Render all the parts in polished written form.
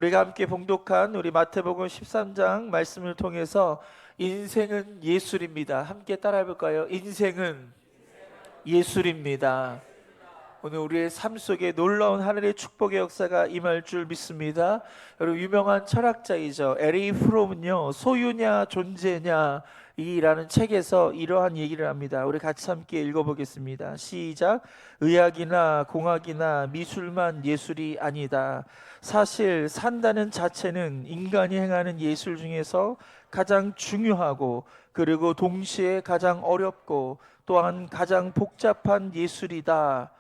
우리가 함께 봉독한 우리 마태복음 13장 말씀을 통해서 인생은 예술입니다. 함께 따라해 볼까요? 인생은 예술입니다. 오늘 우리의 삶 속에 놀라운 하늘의 축복의 역사가 임할 줄 믿습니다. 여러분, 유명한 철학자이죠. 에리 프롬은요, 소유냐 존재냐 이라는 책에서 이러한 얘기를 합니다. 우리 같이 함께 읽어보겠습니다. 시작. 의학이나 공학이나 미술만 예술이 아니다. 사실 산다는 자체는 인간이 행하는 예술 중에서 가장 중요하고, 그리고 동시에 가장 어렵고 또한 가장 복잡한 예술이다.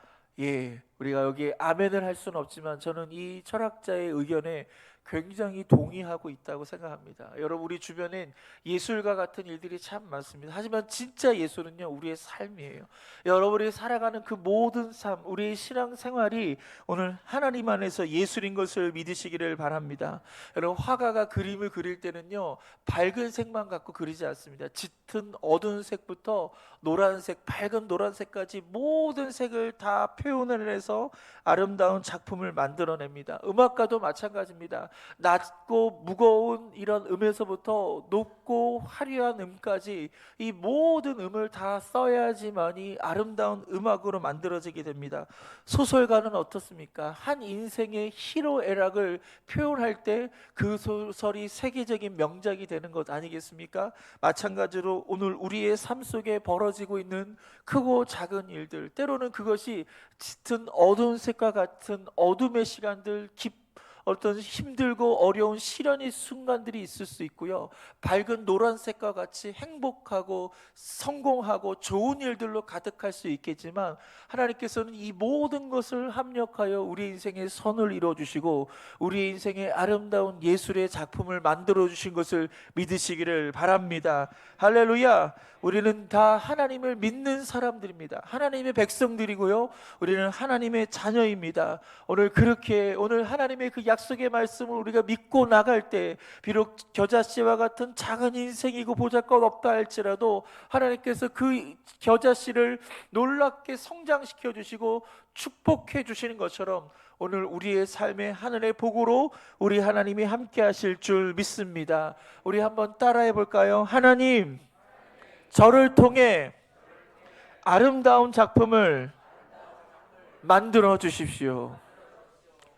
예, 우리가 여기 아멘을 할 수는 없지만 저는 이 철학자의 의견에 굉장히 동의하고 있다고 생각합니다. 여러분, 우리 주변엔 예술가 같은 일들이 참 많습니다. 하지만 진짜 예술은요, 우리의 삶이에요. 여러분이 살아가는 그 모든 삶, 우리의 신앙 생활이 오늘 하나님 안에서 예술인 것을 믿으시기를 바랍니다. 여러분, 화가가 그림을 그릴 때는요, 밝은 색만 갖고 그리지 않습니다. 짙은 어두운 색부터 노란색, 밝은 노란색까지 모든 색을 다 표현을 해서 아름다운 작품을 만들어냅니다. 음악가도 마찬가지입니다. 낮고 무거운 이런 음에서부터 높고 화려한 음까지 이 모든 음을 다 써야지만이 아름다운 음악으로 만들어지게 됩니다. 소설가는 어떻습니까? 한 인생의 희로애락을 표현할 때 그 소설이 세계적인 명작이 되는 것 아니겠습니까? 마찬가지로 오늘 우리의 삶 속에 벌어지고 있는 크고 작은 일들, 때로는 그것이 짙은 어두운 색과 같은 어둠의 시간들, 어떤 힘들고 어려운 시련의 순간들이 있을 수 있고요, 밝은 노란색과 같이 행복하고 성공하고 좋은 일들로 가득할 수 있겠지만, 하나님께서는 이 모든 것을 합력하여 우리 인생의 선을 이루어주시고 우리 인생의 아름다운 예술의 작품을 만들어 주신 것을 믿으시기를 바랍니다. 할렐루야. 우리는 다 하나님을 믿는 사람들입니다. 하나님의 백성들이고요, 우리는 하나님의 자녀입니다. 오늘 하나님의 그 약속의 말씀을 우리가 믿고 나갈 때, 비록 겨자씨와 같은 작은 인생이고 보잘것없다 할지라도 하나님께서 그 겨자씨를 놀랍게 성장시켜 주시고 축복해 주시는 것처럼, 오늘 우리의 삶의 하늘의 복으로 우리 하나님이 함께 하실 줄 믿습니다. 우리 한번 따라해 볼까요? 하나님, 저를 통해 아름다운 작품을 만들어 주십시오.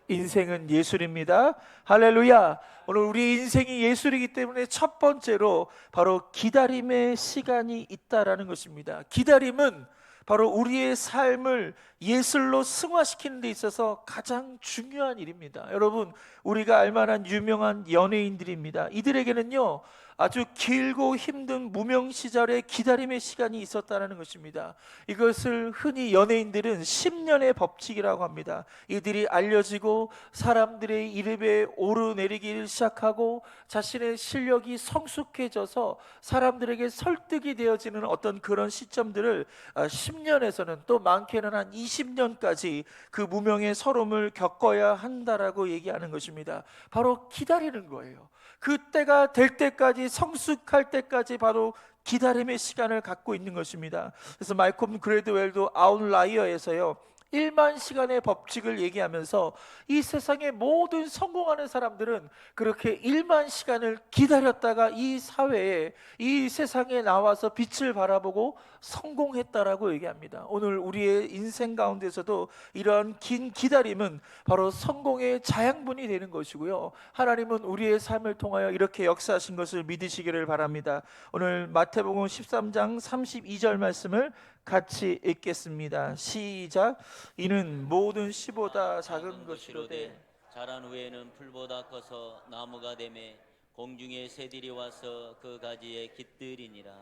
인생은 예술입니다. 할렐루야. 오늘 우리 인생이 예술이기 때문에 첫 번째로 바로 기다림의 시간이 있다라는 것입니다. 기다림은 바로 우리의 삶을 예술로 승화시키는 데 있어서 가장 중요한 일입니다. 여러분, 우리가 알만한 유명한 연예인들입니다. 이들에게는요, 아주 길고 힘든 무명 시절에 기다림의 시간이 있었다는 것입니다. 이것을 흔히 연예인들은 10년의 법칙이라고 합니다. 이들이 알려지고 사람들의 이름에 오르내리기를 시작하고 자신의 실력이 성숙해져서 사람들에게 설득이 되어지는 어떤 그런 시점들을 10년에서는 또 많게는 한 20년까지 그 무명의 서름을 겪어야 한다라고 얘기하는 것입니다. 바로 기다리는 거예요. 그때가 될 때까지, 성숙할 때까지 바로 기다림의 시간을 갖고 있는 것입니다. 그래서 말콤 그레드웰도 아웃라이어에서요, 1만 시간의 법칙을 얘기하면서 이 세상의 모든 성공하는 사람들은 그렇게 1만 시간을 기다렸다가 이 사회에, 이 세상에 나와서 빛을 바라보고 성공했다라고 얘기합니다. 오늘 우리의 인생 가운데서도 이러한 긴 기다림은 바로 성공의 자양분이 되는 것이고요, 하나님은 우리의 삶을 통하여 이렇게 역사하신 것을 믿으시기를 바랍니다. 오늘 마태복음 13장 32절 말씀을 같이 읽겠습니다. 시작. 이는 모든 씨보다 작은 것이로되 자란 후에는 풀보다 커서 나무가 되매 공중의 새들이 와서 그 가지에 깃들이니라.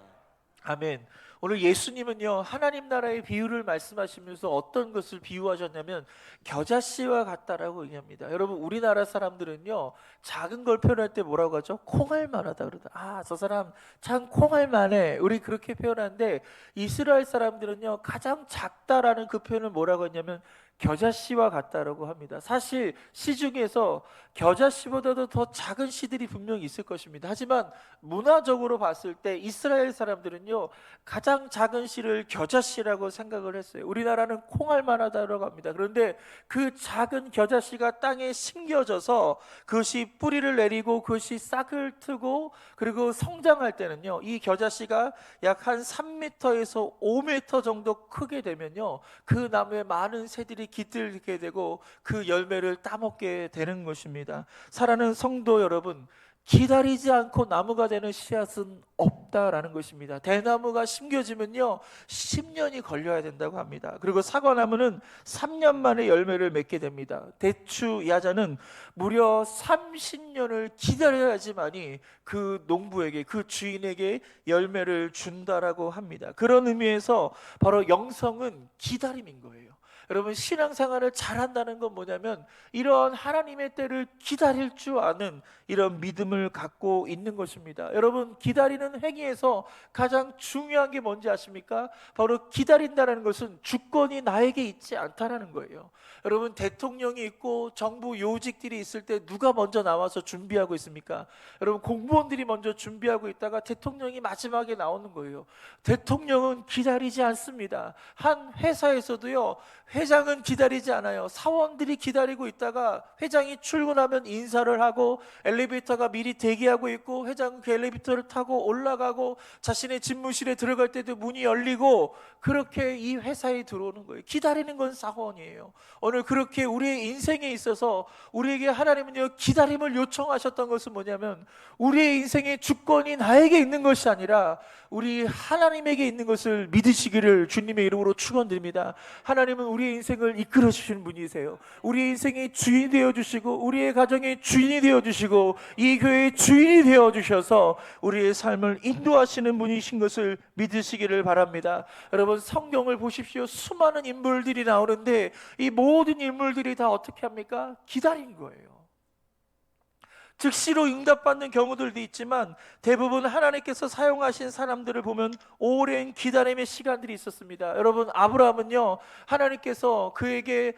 아멘. 오늘 예수님은요, 하나님 나라의 비유를 말씀하시면서 어떤 것을 비유하셨냐면 겨자씨와 같다라고 얘기합니다. 여러분, 우리나라 사람들은요, 작은 걸 표현할 때 뭐라고 하죠? 콩알만하다 그러다. 아, 저 사람 참 콩알만해. 우리 그렇게 표현하는데, 이스라엘 사람들은요, 가장 작다라는 그 표현을 뭐라고 했냐면 겨자씨와 같다라고 합니다. 사실 씨 중에서 겨자씨보다도 더 작은 씨들이 분명히 있을 것입니다. 하지만 문화적으로 봤을 때 이스라엘 사람들은요, 가장 작은 씨를 겨자씨라고 생각을 했어요. 우리나라는 콩알만하다고 합니다. 그런데 그 작은 겨자씨가 땅에 심겨져서 그것이 뿌리를 내리고 그것이 싹을 트고 그리고 성장할 때는요, 이 겨자씨가 약 한 3m에서 5m 정도 크게 되면요, 그 나무에 많은 새들이 깃들게 되고 그 열매를 따먹게 되는 것입니다. 사랑하는 성도 여러분, 기다리지 않고 나무가 되는 씨앗은 없다라는 것입니다. 대나무가 심겨지면요 10년이 걸려야 된다고 합니다. 그리고 사과나무는 3년 만에 열매를 맺게 됩니다. 대추, 야자는 무려 30년을 기다려야지만이 그 농부에게, 그 주인에게 열매를 준다라고 합니다. 그런 의미에서 바로 영성은 기다림인 거예요. 여러분, 신앙생활을 잘한다는 건 뭐냐면 이런 하나님의 때를 기다릴 줄 아는 이런 믿음을 갖고 있는 것입니다. 여러분, 기다리는 행위에서 가장 중요한 게 뭔지 아십니까? 바로 기다린다는 것은 주권이 나에게 있지 않다라는 거예요. 여러분, 대통령이 있고 정부 요직들이 있을 때 누가 먼저 나와서 준비하고 있습니까? 여러분, 공무원들이 먼저 준비하고 있다가 대통령이 마지막에 나오는 거예요. 대통령은 기다리지 않습니다. 한 회사에서도요, 회장은 기다리지 않아요. 사원들이 기다리고 있다가 회장이 출근하면 인사를 하고 엘리베이터가 미리 대기하고 있고 회장은 그 엘리베이터를 타고 올라가고 자신의 집무실에 들어갈 때도 문이 열리고 그렇게 이 회사에 들어오는 거예요. 기다리는 건 사원이에요. 오늘 그렇게 우리의 인생에 있어서 우리에게 하나님은요, 기다림을 요청하셨던 것은 뭐냐면 우리의 인생의 주권이 나에게 있는 것이 아니라 우리 하나님에게 있는 것을 믿으시기를 주님의 이름으로 축원드립니다. 하나님은 우리의 인생을 이끌어 주시는 분이세요. 우리의 인생의 주인이 되어 주시고 우리의 가정의 주인이 되어 주시고 이 교회의 주인이 되어 주셔서 우리의 삶을 인도하시는 분이신 것을 믿으시기를 바랍니다. 여러분, 성경을 보십시오. 수많은 인물들이 나오는데 이 모든 인물들이 다 어떻게 합니까? 기다린 거예요. 즉시로 응답받는 경우들도 있지만 대부분 하나님께서 사용하신 사람들을 보면 오랜 기다림의 시간들이 있었습니다. 여러분, 아브라함은요, 하나님께서 그에게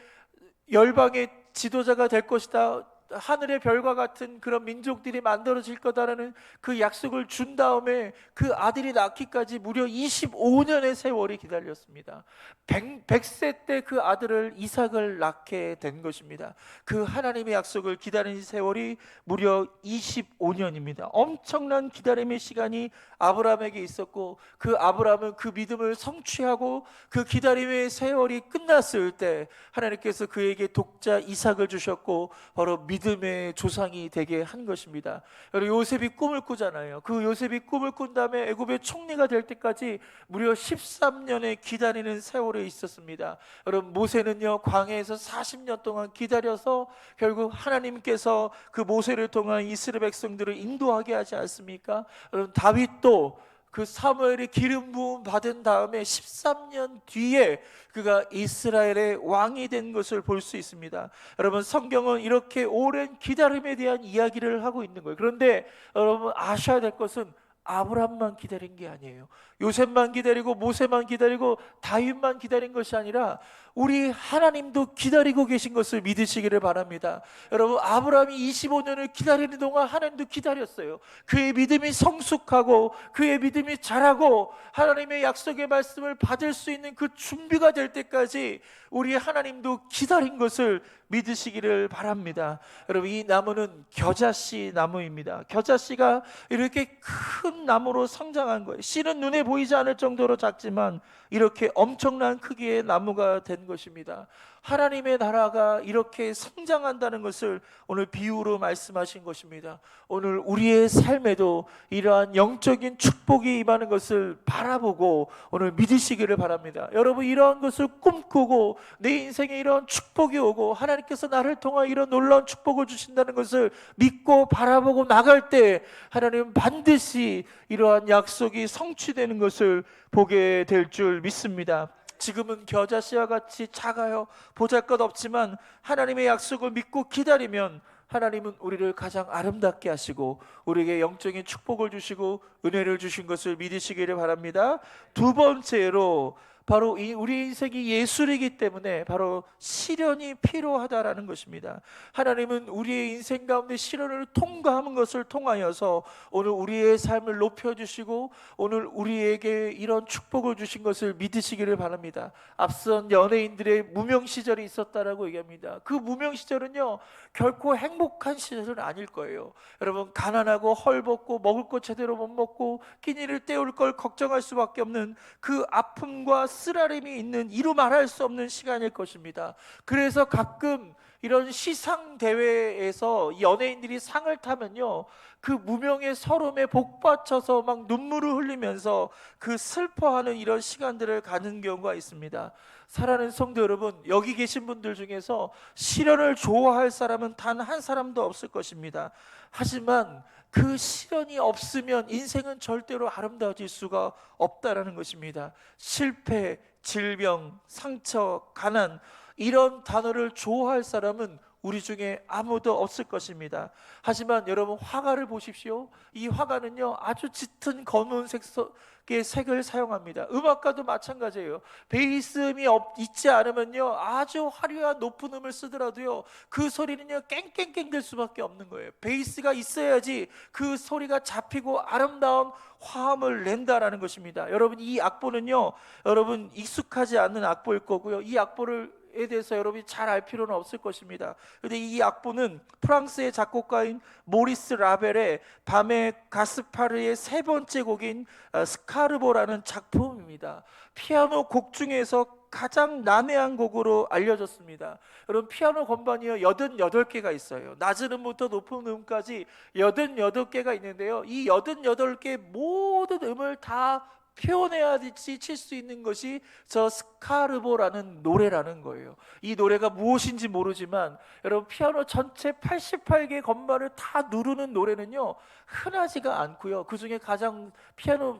열방의 지도자가 될 것이다, 하늘의 별과 같은 그런 민족들이 만들어질 거다라는 그 약속을 준 다음에 그 아들이 낳기까지 무려 25년의 세월이 기다렸습니다. 100세 때 그 아들을 이삭을 낳게 된 것입니다. 그 하나님의 약속을 기다린 세월이 무려 25년입니다. 엄청난 기다림의 시간이 아브라함에게 있었고 그 아브라함은 그 믿음을 성취하고 그 기다림의 세월이 끝났을 때 하나님께서 그에게 독자 이삭을 주셨고 바로 믿음의 조상이 되게 한 것입니다. 여러분, 요셉이 꿈을 꾸잖아요. 그 요셉이 꿈을 꾼 다음에 애굽의 총리가 될 때까지 무려 13년의 기다리는 세월이 있었습니다. 여러분, 모세는요, 광야에서 40년 동안 기다려서 결국 하나님께서 그 모세를 통한 이스라엘 백성들을 인도하게 하지 않습니까? 여러분, 다윗도 그 사무엘의 기름 부음 받은 다음에 13년 뒤에 그가 이스라엘의 왕이 된 것을 볼 수 있습니다. 여러분, 성경은 이렇게 오랜 기다림에 대한 이야기를 하고 있는 거예요. 그런데 여러분, 아셔야 될 것은 아브라함만 기다린 게 아니에요. 요셉만 기다리고 모세만 기다리고 다윗만 기다린 것이 아니라 우리 하나님도 기다리고 계신 것을 믿으시기를 바랍니다. 여러분, 아브라함이 25년을 기다리는 동안 하나님도 기다렸어요. 그의 믿음이 성숙하고 그의 믿음이 자라고 하나님의 약속의 말씀을 받을 수 있는 그 준비가 될 때까지 우리 하나님도 기다린 것을 믿으시기를 바랍니다. 여러분, 이 나무는 겨자씨 나무입니다. 겨자씨가 이렇게 큰 나무로 성장한 거예요. 씨는 눈에 보이지 않을 정도로 작지만 이렇게 엄청난 크기의 나무가 된 것입니다. 하나님의 나라가 이렇게 성장한다는 것을 오늘 비유로 말씀하신 것입니다. 오늘 우리의 삶에도 이러한 영적인 축복이 임하는 것을 바라보고 오늘 믿으시기를 바랍니다. 여러분, 이러한 것을 꿈꾸고 내 인생에 이러한 축복이 오고 하나님께서 나를 통해 이런 놀라운 축복을 주신다는 것을 믿고 바라보고 나갈 때 하나님은 반드시 이러한 약속이 성취되는 것을 보게 될 줄 믿습니다. 지금은 겨자씨와 같이 작아요. 보잘것없지만 하나님의 약속을 믿고 기다리면 하나님은 우리를 가장 아름답게 하시고 우리에게 영적인 축복을 주시고 은혜를 주신 것을 믿으시기를 바랍니다. 두 번째로 바로 우리 인생이 예술이기 때문에 바로 시련이 필요하다라는 것입니다. 하나님은 우리의 인생 가운데 시련을 통과하는 것을 통하여서 오늘 우리의 삶을 높여주시고 오늘 우리에게 이런 축복을 주신 것을 믿으시기를 바랍니다. 앞선 연예인들의 무명 시절이 있었다라고 얘기합니다. 그 무명 시절은요 결코 행복한 시절은 아닐 거예요. 여러분, 가난하고 헐벗고 먹을 것 제대로 못 먹고 끼니를 때울 걸 걱정할 수밖에 없는 그 아픔과 쓰라림이 있는 이루 말할 수 없는 시간일 것입니다. 그래서 가끔 이런 시상 대회에서 연예인들이 상을 타면요 그 무명의 서름에 복받쳐서 막 눈물을 흘리면서 그 슬퍼하는 이런 시간들을 가는 경우가 있습니다. 사랑하는 성도 여러분, 여기 계신 분들 중에서 시련을 좋아할 사람은 단 한 사람도 없을 것입니다. 하지만 그 시련이 없으면 인생은 절대로 아름다워질 수가 없다라는 것입니다. 실패, 질병, 상처, 가난, 이런 단어를 좋아할 사람은 우리 중에 아무도 없을 것입니다. 하지만 여러분, 화가를 보십시오. 이 화가는요 아주 짙은 검은색의 색을 사용합니다. 음악가도 마찬가지예요. 베이스음이 있지 않으면요 아주 화려한 높은 음을 쓰더라도요 그 소리는요 깽깽깽 될 수밖에 없는 거예요. 베이스가 있어야지 그 소리가 잡히고 아름다운 화음을 낸다라는 것입니다. 여러분, 이 악보는요 여러분 익숙하지 않는 악보일 거고요 이 악보를 에 대해서 여러분이 잘 알 필요는 없을 것입니다. 그런데 이 악보는 프랑스의 작곡가인 모리스 라벨의 밤의 가스파르의 세 번째 곡인 스카르보라는 작품입니다. 피아노 곡 중에서 가장 난해한 곡으로 알려졌습니다. 여러분, 피아노 건반이요 88개가 있어요. 낮은 음부터 높은 음까지 88개가 있는데요 이 88개 모든 음을 다 표현해야지 칠 수 있는 것이 저 스카르보라는 노래라는 거예요. 이 노래가 무엇인지 모르지만 여러분, 피아노 전체 88개 건반을 다 누르는 노래는요 흔하지가 않고요 그 중에 가장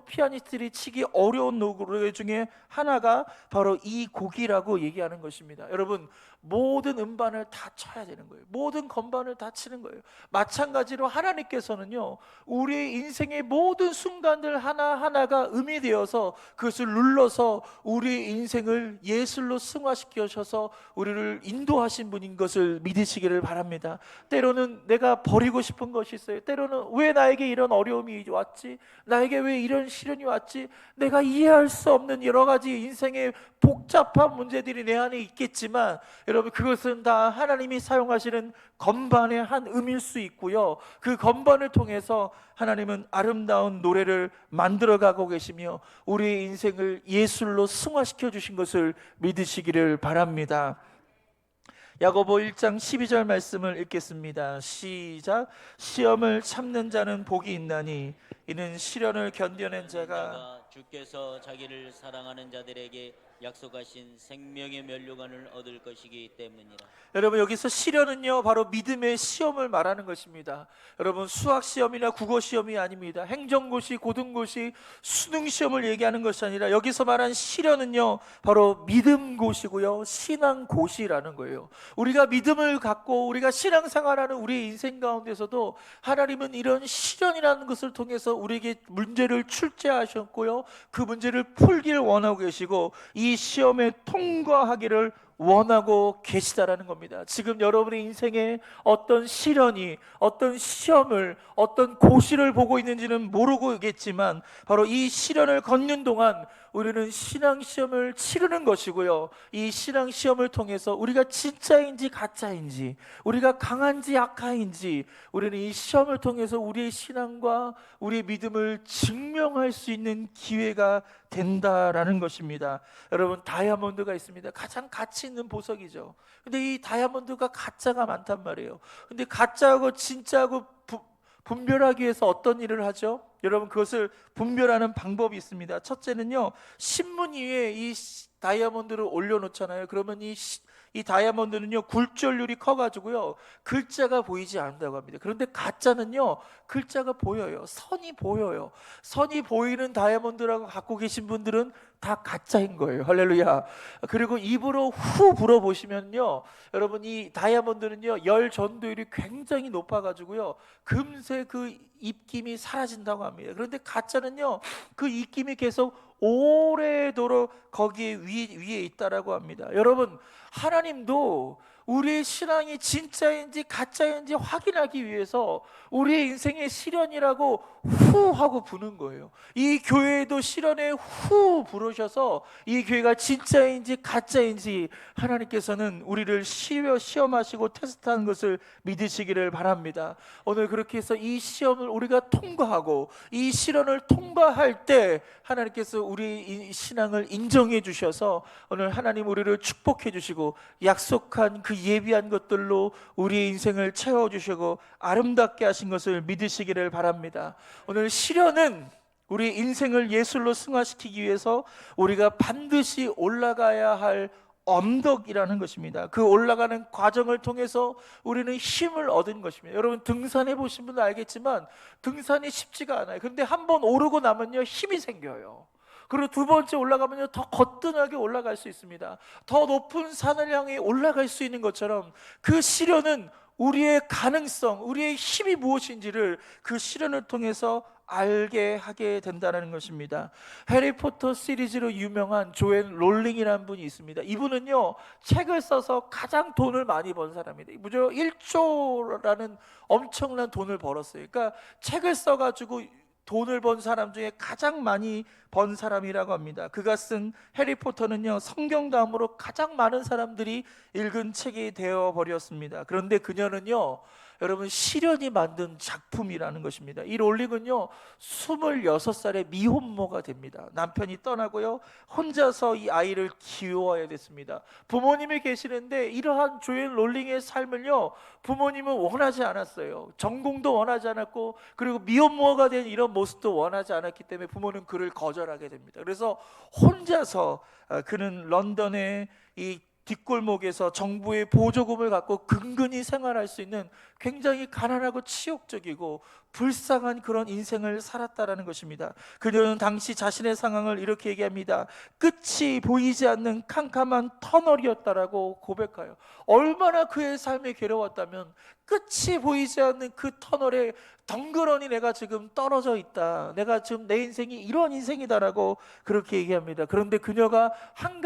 피아니스트들이 치기 어려운 노래 중에 하나가 바로 이 곡이라고 얘기하는 것입니다. 여러분, 모든 음반을 다 쳐야 되는 거예요. 모든 건반을 다 치는 거예요. 마찬가지로 하나님께서는요 우리의 인생의 모든 순간들 하나하나가 음이 되어서 그것을 눌러서 우리의 인생을 예술로 승화시켜셔서 우리를 인도하신 분인 것을 믿으시기를 바랍니다. 때로는 내가 버리고 싶은 것이 있어요. 때로는 왜 나에게 이런 어려움이 왔지? 나에게 왜 이런 시련이 왔지? 내가 이해할 수 없는 여러 가지 인생의 복잡한 문제들이 내 안에 있겠지만 여러분, 그것은 다 하나님이 사용하시는 건반의 한 음일 수 있고요 그 건반을 통해서 하나님은 아름다운 노래를 만들어가고 계시며 우리의 인생을 예술로 승화시켜 주신 것을 믿으시기를 바랍니다. 야고보 1장 12절 말씀을 읽겠습니다. 시작. 시험을 참는 자는 복이 있나니 이는 시련을 견뎌낸 자가 주께서 자기를 사랑하는 자들에게 약속하신 생명의 면류관을 얻을 것이기 때문이라. 여러분, 여기서 시련은요 바로 믿음의 시험을 말하는 것입니다. 여러분, 수학 시험이나 국어 시험이 아닙니다. 행정고시, 고등고시, 수능 시험을 얘기하는 것이 아니라 여기서 말한 시련은요 바로 믿음고시고요 신앙고시라는 거예요. 우리가 믿음을 갖고 우리가 신앙생활하는 우리의 인생 가운데서도 하나님은 이런 시련이라는 것을 통해서 우리에게 문제를 출제하셨고요 그 문제를 풀기를 원하고 계시고 이 시험에 통과하기를 원하고 계시다라는 겁니다. 지금 여러분의 인생에 어떤 시련이, 어떤 시험을, 어떤 고시를 보고 있는지는 모르겠지만 바로 이 시련을 걷는 동안 우리는 신앙시험을 치르는 것이고요 이 신앙시험을 통해서 우리가 진짜인지 가짜인지, 우리가 강한지 약한지 우리는 이 시험을 통해서 우리의 신앙과 우리의 믿음을 증명할 수 있는 기회가 된다라는 것입니다. 여러분, 다이아몬드가 있습니다. 가장 가치 있는 보석이죠. 근데 이 다이아몬드가 가짜가 많단 말이에요. 근데 가짜하고 진짜하고 분별하기 위해서 어떤 일을 하죠? 여러분, 그것을 분별하는 방법이 있습니다. 첫째는요, 신문 위에 이 다이아몬드를 올려놓잖아요. 그러면 이 다이아몬드는요 굴절률이 커가지고요 글자가 보이지 않는다고 합니다. 그런데 가짜는요 글자가 보여요. 선이 보여요. 선이 보이는 다이아몬드라고 갖고 계신 분들은 다 가짜인 거예요. 할렐루야. 그리고 입으로 후 불어보시면요 여러분, 이 다이아몬드는요 열 전도율이 굉장히 높아가지고요 금세 그 입김이 사라진다고 합니다. 그런데 가짜는요 그 입김이 계속 오래도록 거기 위에 있다라고 합니다. 여러분, 하나님도 우리의 신앙이 진짜인지 가짜인지 확인하기 위해서 우리의 인생의 시련이라고 후 하고 부는 거예요. 이 교회도 시련에 후 부르셔서 이 교회가 진짜인지 가짜인지 하나님께서는 우리를 시험하시고 테스트하는 것을 믿으시기를 바랍니다. 오늘 그렇게 해서 이 시험을 우리가 통과하고 이 시련을 통과할 때 하나님께서 우리 신앙을 인정해 주셔서 오늘 하나님 우리를 축복해 주시고 약속한 그 예비한 것들로 우리의 인생을 채워주시고 아름답게 하신 것을 믿으시기를 바랍니다. 오늘 시련은 우리 인생을 예술로 승화시키기 위해서 우리가 반드시 올라가야 할 언덕이라는 것입니다. 그 올라가는 과정을 통해서 우리는 힘을 얻은 것입니다. 여러분, 등산해 보신 분은 알겠지만 등산이 쉽지가 않아요. 근데 한번 오르고 나면요 힘이 생겨요. 그리고 두 번째 올라가면요 더 거뜬하게 올라갈 수 있습니다. 더 높은 산을 향해 올라갈 수 있는 것처럼 그 시련은 우리의 가능성, 우리의 힘이 무엇인지를 그 시련을 통해서 알게 하게 된다는 것입니다. 해리포터 시리즈로 유명한 조앤 롤링이라는 분이 있습니다. 이분은요 책을 써서 가장 돈을 많이 번 사람입니다. 무려 1조라는 엄청난 돈을 벌었어요. 그러니까 책을 써가지고 돈을 번 사람 중에 가장 많이 번 사람이라고 합니다. 그가 쓴 해리포터는요 성경 다음으로 가장 많은 사람들이 읽은 책이 되어버렸습니다. 그런데 그녀는요 여러분 시련이 만든 작품이라는 것입니다. 이 롤링은요 26살의 미혼모가 됩니다. 남편이 떠나고요 혼자서 이 아이를 키워야 됐습니다. 부모님이 계시는데 이러한 조앤 롤링의 삶을요 부모님은 원하지 않았어요. 전공도 원하지 않았고 그리고 미혼모가 된 이런 모습도 원하지 않았기 때문에 부모는 그를 거절하게 됩니다. 그래서 혼자서 그는 런던의 이 뒷골목에서 정부의 보조금을 갖고 근근히 생활할 수 있는 굉장히 가난하고 치욕적이고 불쌍한 그런 인생을 살았다라는 것입니다. 그녀는 당시 자신의 상황을 이렇게 얘기합니다. 끝이 보이지 않는 캄캄한 터널이었다라고 고백해요. 얼마나 그의 삶이 괴로웠다면 끝이 보이지 않는 그 터널에 덩그러니 내가 지금 떨어져 있다. 내가 지금 내 인생이 이런 인생이다라고 그렇게 얘기합니다. 그런데 그녀가 한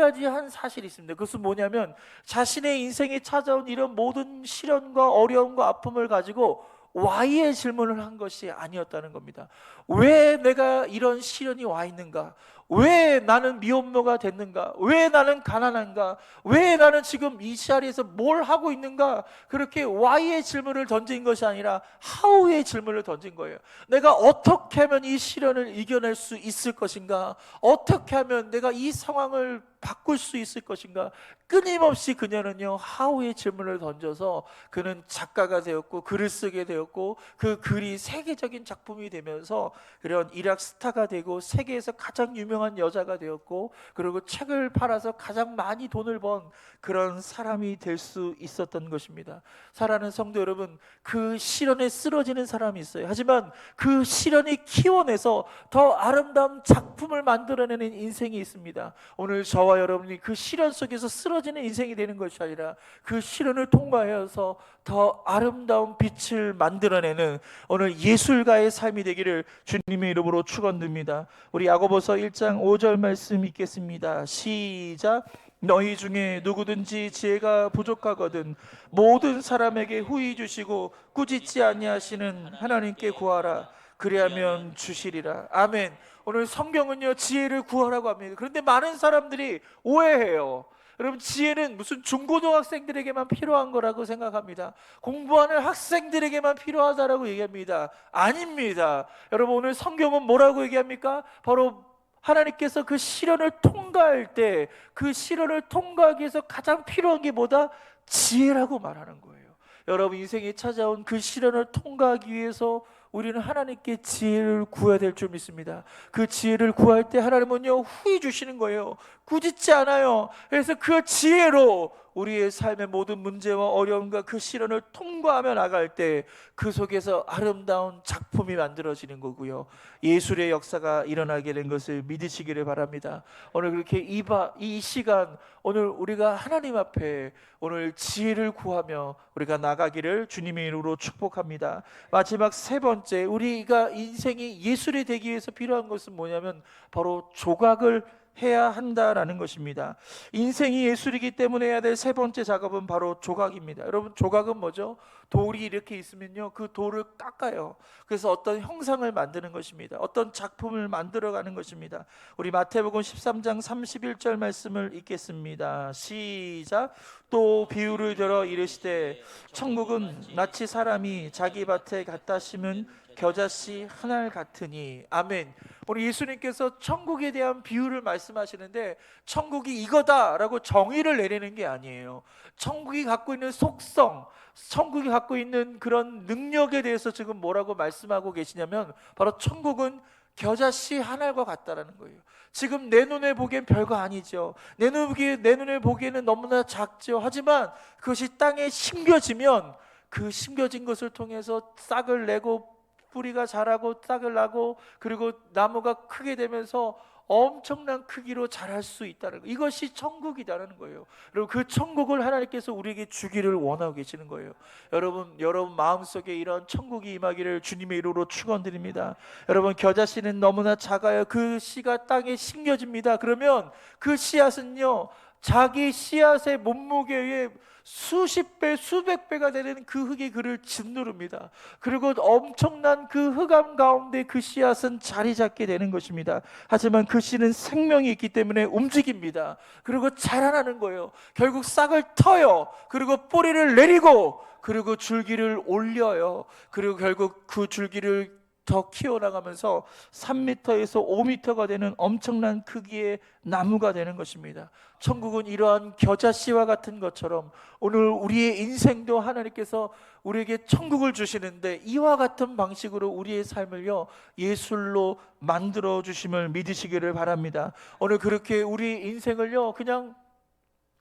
사실이 있습니다. 그것은 뭐냐면 자신의 인생에 찾아온 이런 모든 시련과 어려움과 아픔을 가지고 Why의 질문을 한 것이 아니었다는 겁니다. 왜 내가 이런 시련이 와 있는가? 왜 나는 미혼모가 됐는가? 왜 나는 가난한가? 왜 나는 지금 이 자리에서 뭘 하고 있는가? 그렇게 Why의 질문을 던진 것이 아니라 How의 질문을 던진 거예요. 내가 어떻게 하면 이 시련을 이겨낼 수 있을 것인가? 어떻게 하면 내가 이 상황을 바꿀 수 있을 것인가? 끊임없이 그녀는요 How의 질문을 던져서 그는 작가가 되었고 글을 쓰게 되었고 그 글이 세계적인 작품이 되면서 그런 일약 스타가 되고 세계에서 가장 유명한 여자가 되었고 그리고 책을 팔아서 가장 많이 돈을 번 그런 사람이 될 수 있었던 것입니다. 사랑하는 성도 여러분, 그 시련에 쓰러지는 사람이 있어요. 하지만 그 시련이 키워내서 더 아름다운 작품을 만들어내는 인생이 있습니다. 오늘 저와 여러분이 그 시련 속에서 쓰러지는 인생이 되는 것이 아니라 그 시련을 통과해서 더 아름다운 빛을 만들어내는 오늘 예술가의 삶이 되기를 주님의 이름으로 축원드립니다. 우리 야고보서 1장 5절 말씀 읽겠습니다. 시작. 너희 중에 누구든지 지혜가 부족하거든 모든 사람에게 후히 주시고 꾸짖지 아니하시는 하나님께 구하라. 그리하면 주시리라. 아멘. 오늘 성경은요 지혜를 구하라고 합니다. 그런데 많은 사람들이 오해해요. 여러분, 지혜는 무슨 중고등학생들에게만 필요한 거라고 생각합니다. 공부하는 학생들에게만 필요하다라고 얘기합니다. 아닙니다. 여러분, 오늘 성경은 뭐라고 얘기합니까? 바로 하나님께서 그 시련을 통과할 때 그 시련을 통과하기 위해서 가장 필요한 게 뭐다? 지혜라고 말하는 거예요. 여러분, 인생에 찾아온 그 시련을 통과하기 위해서 우리는 하나님께 지혜를 구해야 될 줄 믿습니다. 그 지혜를 구할 때 하나님은요 후히 주시는 거예요. 꾸짖지 않아요. 그래서 그 지혜로 우리의 삶의 모든 문제와 어려움과 그 시련을 통과하며 나갈 때 그 속에서 아름다운 작품이 만들어지는 거고요, 예술의 역사가 일어나게 된 것을 믿으시기를 바랍니다. 오늘 그렇게 이 시간, 오늘 우리가 하나님 앞에 오늘 지혜를 구하며 우리가 나가기를 주님의 이름으로 축복합니다. 마지막 세 번째, 우리가 인생이 예술이 되기 위해서 필요한 것은 뭐냐면 바로 조각을 해야 한다라는 것입니다. 인생이 예술이기 때문에 해야 될 세 번째 작업은 바로 조각입니다. 여러분, 조각은 뭐죠? 돌이 이렇게 있으면요, 그 돌을 깎아요. 그래서 어떤 형상을 만드는 것입니다. 어떤 작품을 만들어가는 것입니다. 우리 마태복음 13장 31절 말씀을 읽겠습니다. 시작. 또 비유를 들어 이르시되 천국은 마치 사람이 자기 밭에 갖다 심은 겨자씨 한 알 같으니. 아멘. 우리 예수님께서 천국에 대한 비유를 말씀하시는데 천국이 이거다라고 정의를 내리는 게 아니에요. 천국이 갖고 있는 속성, 천국이 갖고 있는 그런 능력에 대해서 지금 뭐라고 말씀하고 계시냐면 바로 천국은 겨자씨 한 알과 같다라는 거예요. 지금 내 눈에 보기엔 별거 아니죠. 내 눈에 보기에는 너무나 작죠. 하지만 그것이 땅에 심겨지면 그 심겨진 것을 통해서 싹을 내고 뿌리가 자라고 싹을 나고 그리고 나무가 크게 되면서 엄청난 크기로 자랄 수 있다는 거. 이것이 천국이라는 거예요. 그리고 그 천국을 하나님께서 우리에게 주기를 원하고 계시는 거예요. 여러분 마음속에 이런 천국이 임하기를 주님의 이름으로 축원드립니다. 여러분, 겨자씨는 너무나 작아요. 그 씨가 땅에 심겨집니다. 그러면 그 씨앗은요, 자기 씨앗의 몸무게에 수십 배, 수백 배가 되는 그 흙이 그를 짓누릅니다. 그리고 엄청난 그 흑암 가운데 그 씨앗은 자리 잡게 되는 것입니다. 하지만 그 씨는 생명이 있기 때문에 움직입니다. 그리고 자라나는 거예요. 결국 싹을 터요. 그리고 뿌리를 내리고 그리고 줄기를 올려요. 그리고 결국 그 줄기를 더 키워나가면서 3m에서 5m가 되는 엄청난 크기의 나무가 되는 것입니다. 천국은 이러한 겨자씨와 같은 것처럼 오늘 우리의 인생도 하나님께서 우리에게 천국을 주시는데 이와 같은 방식으로 우리의 삶을요, 예술로 만들어 주심을 믿으시기를 바랍니다. 오늘 그렇게 우리 인생을요, 그냥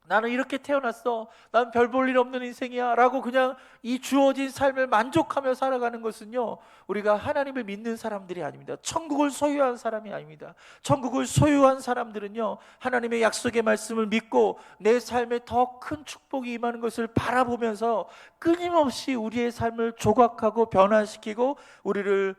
나는 이렇게 태어났어, 난 별 볼 일 없는 인생이야 라고 그냥 이 주어진 삶을 만족하며 살아가는 것은요, 우리가 하나님을 믿는 사람들이 아닙니다. 천국을 소유한 사람이 아닙니다. 천국을 소유한 사람들은요, 하나님의 약속의 말씀을 믿고 내 삶에 더 큰 축복이 임하는 것을 바라보면서 끊임없이 우리의 삶을 조각하고 변화시키고 우리를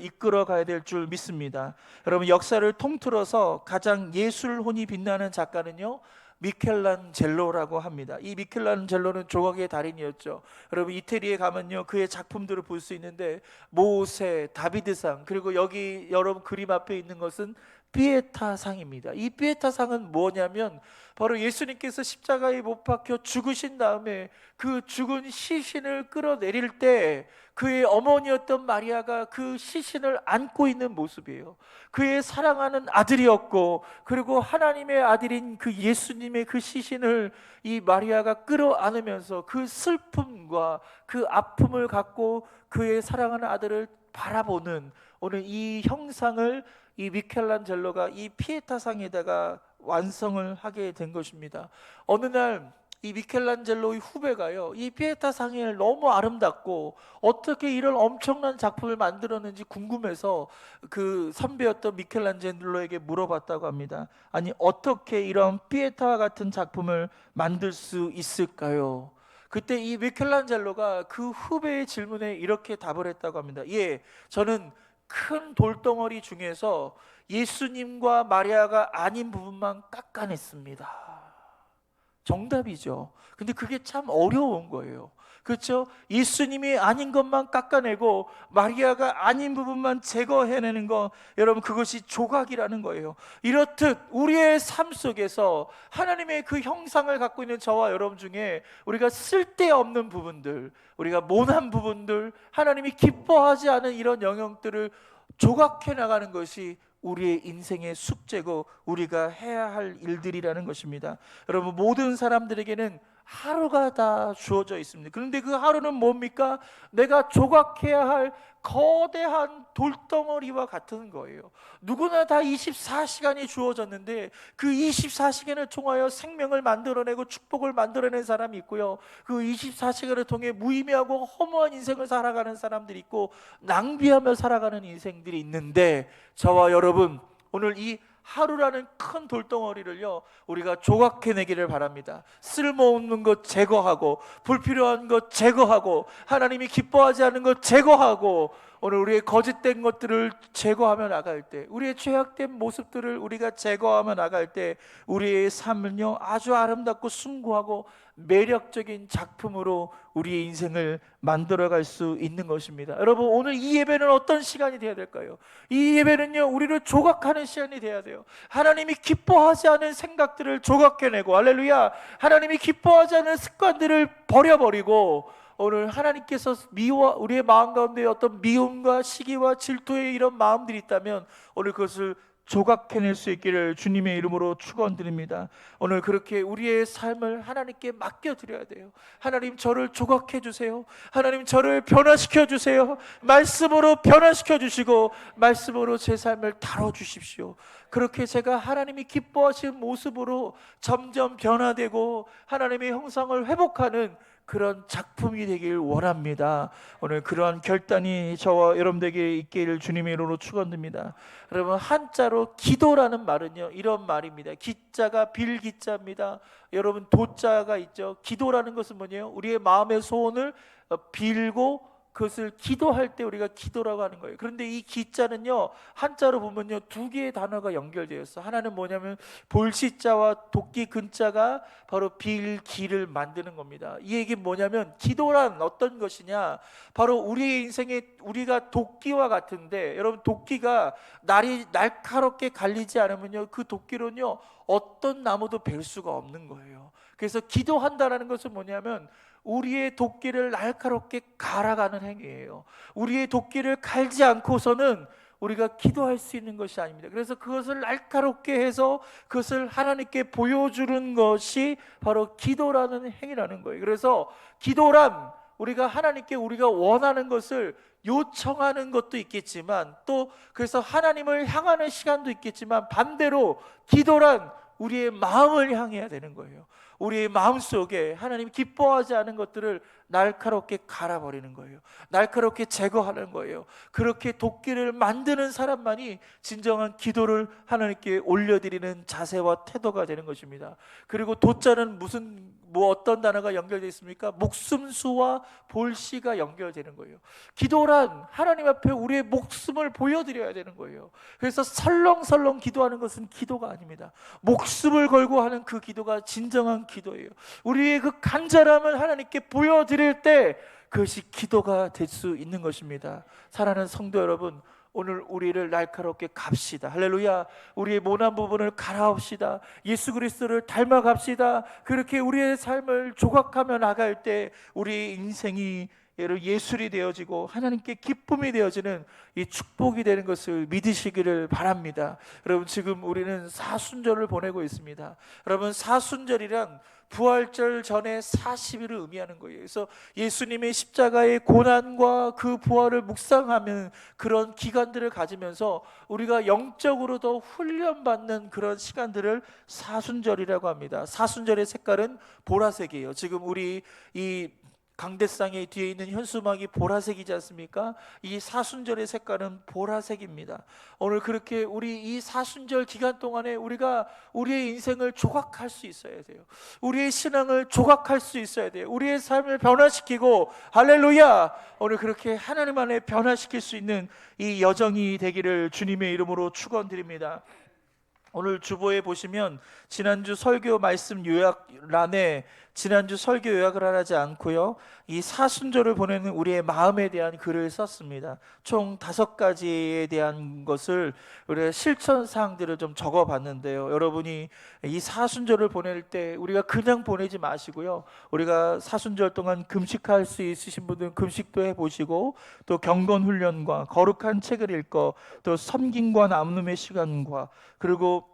이끌어 가야 될 줄 믿습니다. 여러분, 역사를 통틀어서 가장 예술혼이 빛나는 작가는요, 미켈란젤로라고 합니다. 이 미켈란젤로는 조각의 달인이었죠. 여러분, 이태리에 가면요, 그의 작품들을 볼 수 있는데 모세, 다비드상, 그리고 여기 여러분 그림 앞에 있는 것은 피에타상입니다. 이 피에타상은 뭐냐면 바로 예수님께서 십자가에 못 박혀 죽으신 다음에 그 죽은 시신을 끌어내릴 때 그의 어머니였던 마리아가 그 시신을 안고 있는 모습이에요. 그의 사랑하는 아들이었고, 그리고 하나님의 아들인 그 예수님의 그 시신을 이 마리아가 끌어안으면서 그 슬픔과 그 아픔을 갖고 그의 사랑하는 아들을 바라보는 오늘 이 형상을 이 미켈란젤로가 이 피에타상에다가 완성을 하게 된 것입니다. 어느 날 이 미켈란젤로의 후배가요, 이 피에타상을 너무 아름답고 어떻게 이런 엄청난 작품을 만들었는지 궁금해서 그 선배였던 미켈란젤로에게 물어봤다고 합니다. 아니, 어떻게 이런 피에타와 같은 작품을 만들 수 있을까요? 그때 이 미켈란젤로가 그 후배의 질문에 이렇게 답을 했다고 합니다. 예, 저는 큰 돌덩어리 중에서 예수님과 마리아가 아닌 부분만 깎아냈습니다. 정답이죠. 근데 그게 참 어려운 거예요. 그렇죠? 예수님이 아닌 것만 깎아내고 마리아가 아닌 부분만 제거해내는 거, 여러분, 그것이 조각이라는 거예요. 이렇듯 우리의 삶 속에서 하나님의 그 형상을 갖고 있는 저와 여러분 중에 우리가 쓸데없는 부분들, 우리가 모난 부분들, 하나님이 기뻐하지 않은 이런 영역들을 조각해 나가는 것이 우리의 인생의 숙제고 우리가 해야 할 일들이라는 것입니다. 여러분, 모든 사람들에게는 하루가 다 주어져 있습니다. 그런데 그 하루는 뭡니까? 내가 조각해야 할 거대한 돌덩어리와 같은 거예요. 누구나 다 24시간이 주어졌는데 그 24시간을 통하여 생명을 만들어내고 축복을 만들어낸 사람이 있고요, 그 24시간을 통해 무의미하고 허무한 인생을 살아가는 사람들이 있고 낭비하며 살아가는 인생들이 있는데, 저와 여러분 오늘 이 하루라는 큰 돌덩어리를요 우리가 조각해내기를 바랍니다. 쓸모없는 것 제거하고, 불필요한 것 제거하고, 하나님이 기뻐하지 않는 것 제거하고, 오늘 우리의 거짓된 것들을 제거하며 나갈 때, 우리의 죄악된 모습들을 우리가 제거하며 나갈 때 우리의 삶은요 아주 아름답고 숭고하고 매력적인 작품으로 우리의 인생을 만들어갈 수 있는 것입니다. 여러분, 오늘 이 예배는 어떤 시간이 되어야 될까요? 이 예배는요 우리를 조각하는 시간이 되어야 돼요. 하나님이 기뻐하지 않은 생각들을 조각해내고, 할렐루야, 하나님이 기뻐하지 않은 습관들을 버려버리고, 오늘 하나님께서 우리의 마음 가운데 어떤 미움과 시기와 질투의 이런 마음들이 있다면 오늘 그것을 조각해낼 수 있기를 주님의 이름으로 축원드립니다. 오늘 그렇게 우리의 삶을 하나님께 맡겨드려야 돼요. 하나님, 저를 조각해 주세요. 하나님, 저를 변화시켜 주세요. 말씀으로 변화시켜 주시고 말씀으로 제 삶을 다뤄주십시오. 그렇게 제가 하나님이 기뻐하시는 모습으로 점점 변화되고 하나님의 형상을 회복하는 그런 작품이 되길 원합니다. 오늘 그러한 결단이 저와 여러분들에게 있기를 주님의 이름으로 축원드립니다. 여러분, 한자로 기도라는 말은요 이런 말입니다. 기자가 빌기자입니다. 여러분, 도자가 있죠. 기도라는 것은 뭐냐요? 우리의 마음의 소원을 빌고 그것을 기도할 때 우리가 기도라고 하는 거예요. 그런데 이 기자는요 한자로 보면요 두 개의 단어가 연결되어 있어. 하나는 뭐냐면 볼시자와 도끼 근자가 바로 빌기를 만드는 겁니다. 이 얘기는 뭐냐면, 기도란 어떤 것이냐, 바로 우리의 인생에 우리가 도끼와 같은데, 여러분, 도끼가 날카롭게 갈리지 않으면요 그 도끼로는요 어떤 나무도 벨 수가 없는 거예요. 그래서 기도한다라는 것은 뭐냐면 우리의 도끼를 날카롭게 갈아가는 행위예요. 우리의 도끼를 갈지 않고서는 우리가 기도할 수 있는 것이 아닙니다. 그래서 그것을 날카롭게 해서 그것을 하나님께 보여주는 것이 바로 기도라는 행위라는 거예요. 그래서 기도란 우리가 하나님께 우리가 원하는 것을 요청하는 것도 있겠지만, 또 그래서 하나님을 향하는 시간도 있겠지만, 반대로 기도란 우리의 마음을 향해야 되는 거예요. 우리의 마음속에 하나님 기뻐하지 않은 것들을 날카롭게 갈아버리는 거예요. 날카롭게 제거하는 거예요. 그렇게 도끼를 만드는 사람만이 진정한 기도를 하나님께 올려드리는 자세와 태도가 되는 것입니다. 그리고 도자는 어떤 단어가 연결되어 있습니까? 목숨수와 볼시가 연결되는 거예요. 기도란 하나님 앞에 우리의 목숨을 보여드려야 되는 거예요. 그래서 설렁설렁 기도하는 것은 기도가 아닙니다. 목숨을 걸고 하는 그 기도가 진정한 기도예요. 우리의 그 간절함을 하나님께 보여드릴 때 그것이 기도가 될 수 있는 것입니다. 사랑하는 성도 여러분, 오늘 우리를 날카롭게 갑시다. 할렐루야. 우리의 모난 부분을 갈아옵시다. 예수 그리스도를 닮아갑시다. 그렇게 우리의 삶을 조각하며 나갈 때 우리의 인생이 예술이 되어지고 하나님께 기쁨이 되어지는 이 축복이 되는 것을 믿으시기를 바랍니다. 여러분, 지금 우리는 사순절을 보내고 있습니다. 여러분, 사순절이란 부활절 전에 40일을 의미하는 거예요. 그래서 예수님의 십자가의 고난과 그 부활을 묵상하는 그런 기간들을 가지면서 우리가 영적으로도 훈련받는 그런 시간들을 사순절이라고 합니다. 사순절의 색깔은 보라색이에요. 지금 우리 이 강대상의 뒤에 있는 현수막이 보라색이지 않습니까? 이 사순절의 색깔은 보라색입니다. 오늘 그렇게 우리 이 사순절 기간 동안에 우리가 우리의 인생을 조각할 수 있어야 돼요. 우리의 신앙을 조각할 수 있어야 돼요. 우리의 삶을 변화시키고, 할렐루야, 오늘 그렇게 하나님 안에 변화시킬 수 있는 이 여정이 되기를 주님의 이름으로 축원드립니다. 오늘 주보에 보시면 지난주 설교 말씀 요약란에 지난주 설교 요약을 하지 않고요, 이 사순절을 보내는 우리의 마음에 대한 글을 썼습니다. 총 5가지에 대한 것을 우리가 실천사항들을 좀 적어봤는데요, 여러분이 이 사순절을 보낼 때 우리가 그냥 보내지 마시고요, 우리가 사순절 동안 금식할 수 있으신 분들은 금식도 해보시고, 또 경건훈련과 거룩한 책을 읽고, 또 섬김과 나눔의 시간과, 그리고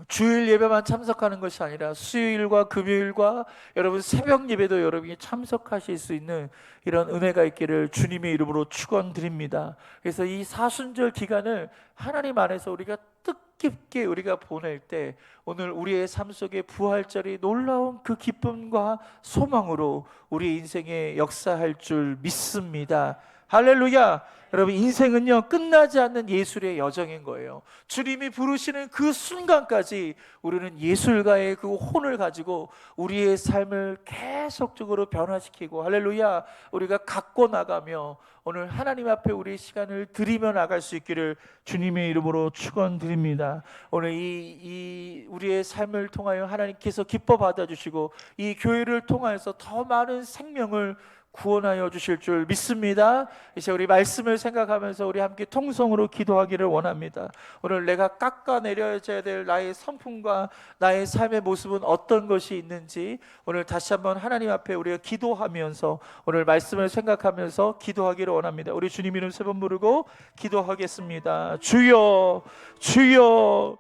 주일 예배만 참석하는 것이 아니라 수요일과 금요일과 여러분 새벽 예배도 여러분이 참석하실 수 있는 이런 은혜가 있기를 주님의 이름으로 축원드립니다. 그래서 이 사순절 기간을 하나님 안에서 우리가 뜻깊게 우리가 보낼 때 오늘 우리의 삶 속에 부활절이 놀라운 그 기쁨과 소망으로 우리 인생에 역사할 줄 믿습니다. 할렐루야. 여러분, 인생은요 끝나지 않는 예술의 여정인 거예요. 주님이 부르시는 그 순간까지 우리는 예술가의 그 혼을 가지고 우리의 삶을 계속적으로 변화시키고, 할렐루야, 우리가 갖고 나가며 오늘 하나님 앞에 우리의 시간을 드리며 나갈 수 있기를 주님의 이름으로 축원드립니다. 오늘 이 우리의 삶을 통하여 하나님께서 기뻐 받아주시고 이 교회를 통하여서 더 많은 생명을 구원하여 주실 줄 믿습니다. 이제 우리 말씀을 생각하면서 우리 함께 통성으로 기도하기를 원합니다. 오늘 내가 깎아내려야 될 나의 성품과 나의 삶의 모습은 어떤 것이 있는지 오늘 다시 한번 하나님 앞에 우리가 기도하면서 오늘 말씀을 생각하면서 기도하기를 원합니다. 우리 주님 이름 세 번 부르고 기도하겠습니다. 주여, 주여,